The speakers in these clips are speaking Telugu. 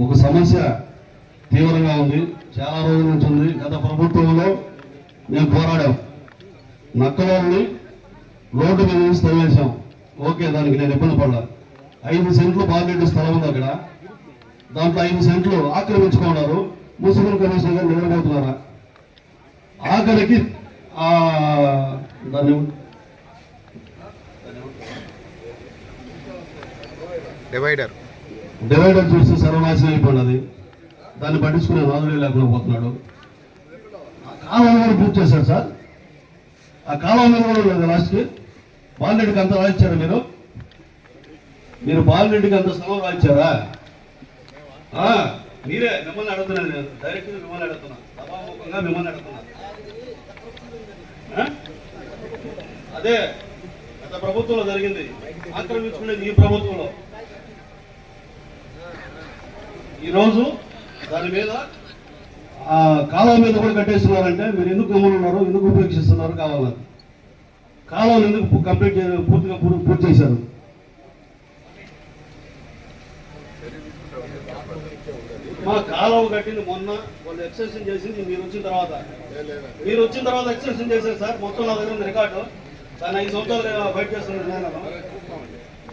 ఒక సమస్య తీవ్రంగా ఉంది, చాలా రోజుల నుంచి ఉంది. గత ప్రభుత్వంలో మేము పోరాడాం, నక్కలోని రోడ్డు మీద నుంచి తవ్వేశాం. ఓకే, దానికి నేను ఇబ్బంది పడ్డా. 5 సెంట్లు బాగెట్టి స్థలం ఉంది అక్కడ, దాంట్లో 5 సెంట్లు ఆక్రమించుకున్నారు. మున్సిపల్ కమిషనర్ గారు నిలబోతున్నారా? ఆఖరికి దాన్ని డివైడర్ చూస్తే సర్వనాశనం అయిపోయినది. దాన్ని పట్టించుకునే నాదులే లేకుండా పోతున్నాడు. కాలువ కూడా పూర్తి చేశారు సార్. ఆ కాలువ మీద కూడా లేదు లాస్ట్కి. బాలిరెడ్డికి అంత రాయించారా మీరు బాలిరెడ్డికి అంత స్థలం రాయించారా? మీరే, మిమ్మల్ని అడుగుతున్నాను, నేను డైరెక్ట్గా మిమ్మల్ని అడుగుతున్నా, సభాముఖంగా మిమ్మల్ని అడుగుతున్నా. అదే గత ప్రభుత్వంలో జరిగింది, ఆక్రమించుకునేది ఈ ప్రభుత్వంలో. ఈరోజు దాని మీద కాలువ మీద కూడా కట్టేస్తున్నారంటే మీరు ఎందుకు గమనున్నారు, ఎందుకు ఉపేక్షిస్తున్నారు? కావాలని కాలువలు ఎందుకు కంప్లీట్ పూర్తిగా పూర్తి చేశారు? మా కాలువ కట్టింది మొన్న, వాళ్ళు ఎక్స్టెన్షన్ చేసింది మీరు వచ్చిన తర్వాత ఎక్స్టెన్షన్ చేశారు సార్. మొత్తం నా దగ్గర ఉంది రికార్డు. దాన్ని 5 సంవత్సరాలు బయట చేస్తున్నాను నేను.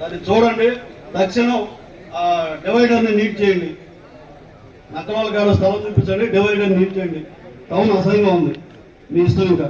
దాన్ని చూడండి, తక్షణం డివైడర్ని నీట్ చేయండి. నక్కవాళ్ళ గారు స్థలం చూపించండి, డివైడర్ని నీట్ చేయండి. టౌన్ అసహ్యంగా ఉంది, మీ ఇష్టం ఇంకా.